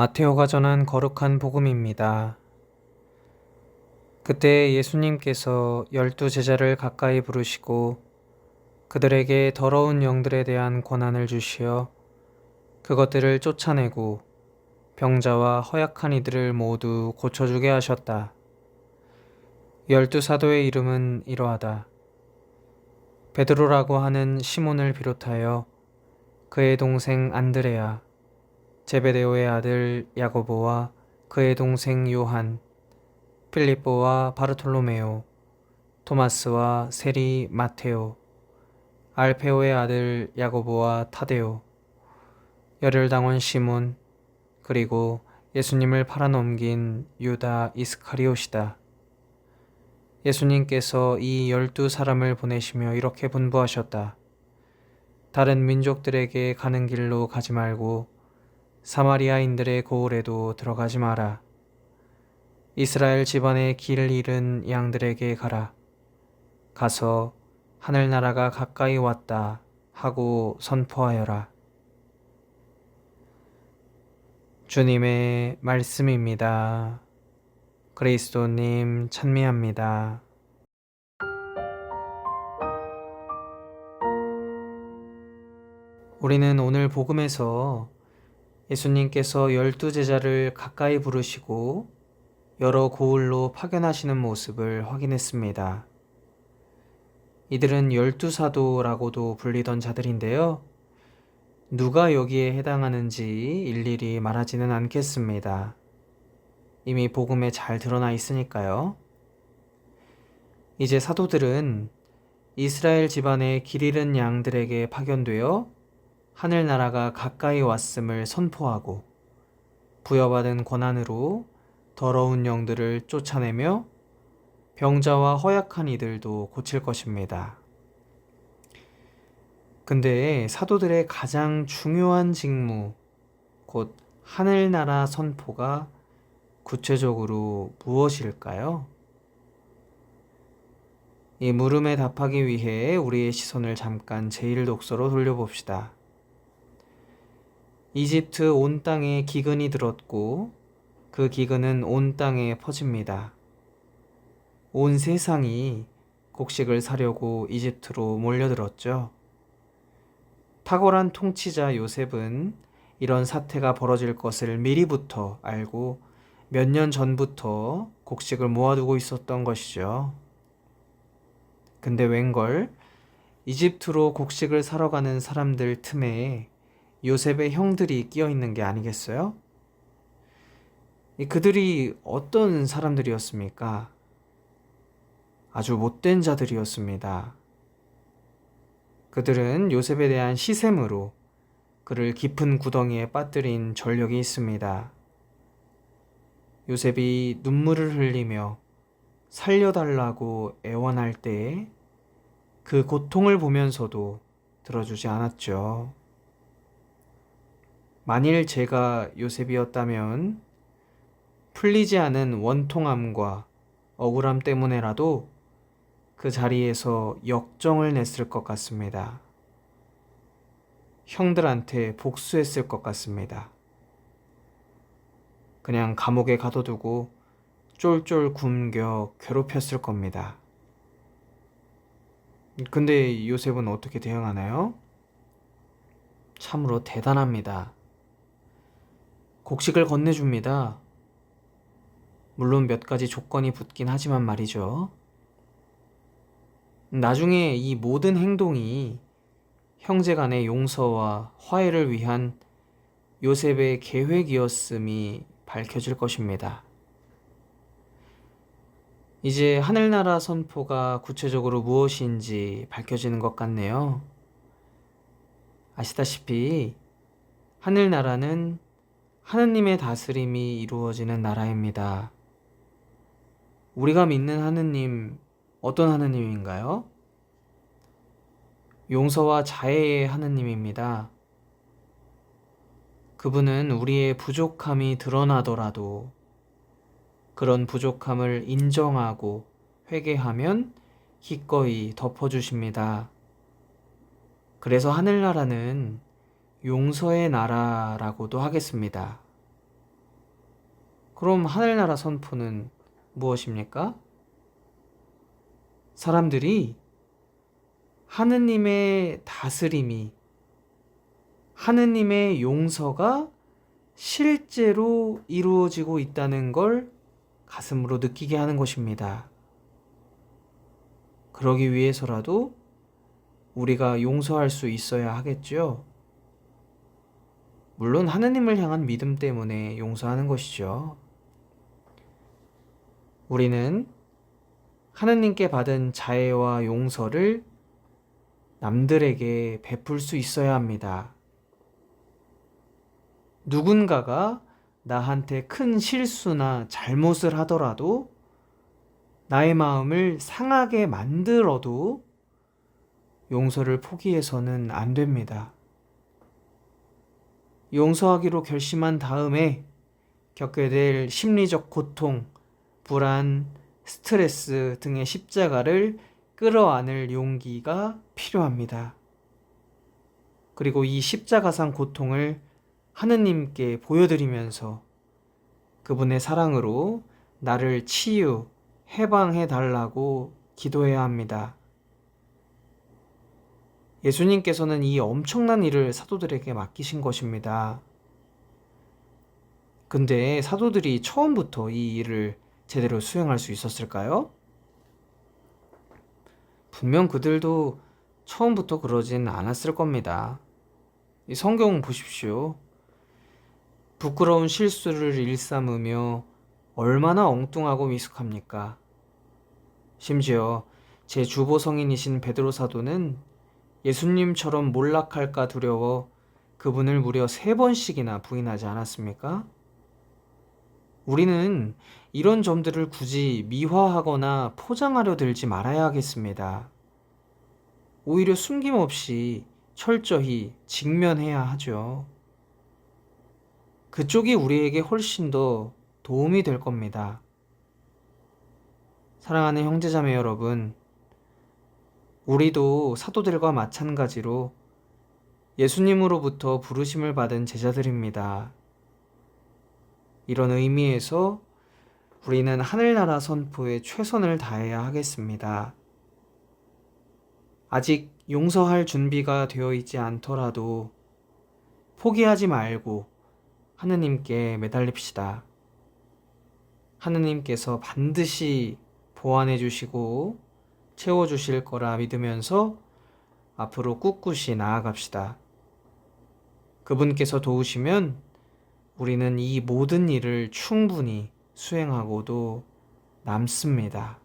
마테오가 전한 거룩한 복음입니다. 그때 예수님께서 12제자를 가까이 부르시고 그들에게 더러운 영들에 대한 권한을 주시어 그것들을 쫓아내고 병자와 허약한 이들을 모두 고쳐주게 하셨다. 12사도의 이름은 이러하다. 베드로라고 하는 시몬을 비롯하여 그의 동생 안드레아, 제베데오의 아들 야고보와 그의 동생 요한, 필립보와 바르톨로메오, 토마스와 세리 마테오, 알페오의 아들 야고보와 타데오, 열혈당원 시몬, 그리고 예수님을 팔아넘긴 유다 이스카리옷이다. 예수님께서 이 12사람을 보내시며 이렇게 분부하셨다. 다른 민족들에게 가는 길로 가지 말고 사마리아인들의 고을에도 들어가지 마라. 이스라엘 집안의 길 잃은 양들에게 가라. 가서 하늘나라가 가까이 왔다 하고 선포하여라. 주님의 말씀입니다. 그리스도님 찬미합니다. 우리는 오늘 복음에서 예수님께서 12제자를 가까이 부르시고 여러 고을로 파견하시는 모습을 확인했습니다. 이들은 12사도라고도 불리던 자들인데요. 누가 여기에 해당하는지 일일이 말하지는 않겠습니다. 이미 복음에 잘 드러나 있으니까요. 이제 사도들은 이스라엘 집안의 길 잃은 양들에게 파견되어 하늘나라가 가까이 왔음을 선포하고 부여받은 권한으로 더러운 영들을 쫓아내며 병자와 허약한 이들도 고칠 것입니다. 근데 사도들의 가장 중요한 직무, 곧 하늘나라 선포가 구체적으로 무엇일까요? 이 물음에 답하기 위해 우리의 시선을 잠깐 제1독서로 돌려봅시다. 이집트 온 땅에 기근이 들었고 그 기근은 온 땅에 퍼집니다. 온 세상이 곡식을 사려고 이집트로 몰려들었죠. 탁월한 통치자 요셉은 이런 사태가 벌어질 것을 미리부터 알고 몇 년 전부터 곡식을 모아두고 있었던 것이죠. 근데 웬걸 이집트로 곡식을 사러 가는 사람들 틈에 요셉의 형들이 끼어 있는 게 아니겠어요? 그들이 어떤 사람들이었습니까? 아주 못된 자들이었습니다. 그들은 요셉에 대한 시샘으로 그를 깊은 구덩이에 빠뜨린 전력이 있습니다. 요셉이 눈물을 흘리며 살려달라고 애원할 때에 그 고통을 보면서도 들어주지 않았죠. 만일 제가 요셉이었다면 풀리지 않은 원통함과 억울함 때문에라도 그 자리에서 역정을 냈을 것 같습니다. 형들한테 복수했을 것 같습니다. 그냥 감옥에 가둬두고 쫄쫄 굶겨 괴롭혔을 겁니다. 근데 요셉은 어떻게 대응하나요? 참으로 대단합니다. 곡식을 건네줍니다. 물론 몇 가지 조건이 붙긴 하지만 말이죠. 나중에 이 모든 행동이 형제 간의 용서와 화해를 위한 요셉의 계획이었음이 밝혀질 것입니다. 이제 하늘나라 선포가 구체적으로 무엇인지 밝혀지는 것 같네요. 아시다시피 하늘나라는 하느님의 다스림이 이루어지는 나라입니다. 우리가 믿는 하느님, 어떤 하느님인가요? 용서와 자애의 하느님입니다. 그분은 우리의 부족함이 드러나더라도 그런 부족함을 인정하고 회개하면 기꺼이 덮어주십니다. 그래서 하늘나라는 용서의 나라라고도 하겠습니다. 그럼 하늘나라 선포는 무엇입니까? 사람들이 하느님의 다스림이, 하느님의 용서가 실제로 이루어지고 있다는 걸 가슴으로 느끼게 하는 것입니다. 그러기 위해서라도 우리가 용서할 수 있어야 하겠죠. 물론 하느님을 향한 믿음 때문에 용서하는 것이죠. 우리는 하느님께 받은 자애와 용서를 남들에게 베풀 수 있어야 합니다. 누군가가 나한테 큰 실수나 잘못을 하더라도 나의 마음을 상하게 만들어도 용서를 포기해서는 안 됩니다. 용서하기로 결심한 다음에 겪게 될 심리적 고통, 불안, 스트레스 등의 십자가를 끌어안을 용기가 필요합니다. 그리고 이 십자가상 고통을 하느님께 보여드리면서 그분의 사랑으로 나를 치유, 해방해 달라고 기도해야 합니다. 예수님께서는 이 엄청난 일을 사도들에게 맡기신 것입니다. 근데 사도들이 처음부터 이 일을 제대로 수행할 수 있었을까요? 분명 그들도 처음부터 그러진 않았을 겁니다. 이 성경 보십시오. 부끄러운 실수를 일삼으며 얼마나 엉뚱하고 미숙합니까? 심지어 제 주보 성인이신 베드로 사도는 예수님처럼 몰락할까 두려워 그분을 무려 3번씩이나 부인하지 않았습니까? 우리는 이런 점들을 굳이 미화하거나 포장하려 들지 말아야 하겠습니다. 오히려 숨김없이 철저히 직면해야 하죠. 그쪽이 우리에게 훨씬 더 도움이 될 겁니다. 사랑하는 형제자매 여러분, 우리도 사도들과 마찬가지로 예수님으로부터 부르심을 받은 제자들입니다. 이런 의미에서 우리는 하늘나라 선포에 최선을 다해야 하겠습니다. 아직 용서할 준비가 되어 있지 않더라도 포기하지 말고 하느님께 매달립시다. 하느님께서 반드시 보완해 주시고 채워 주실 거라 믿으면서 앞으로 꿋꿋이 나아갑시다. 그분께서 도우시면 우리는 이 모든 일을 충분히 수행하고도 남습니다.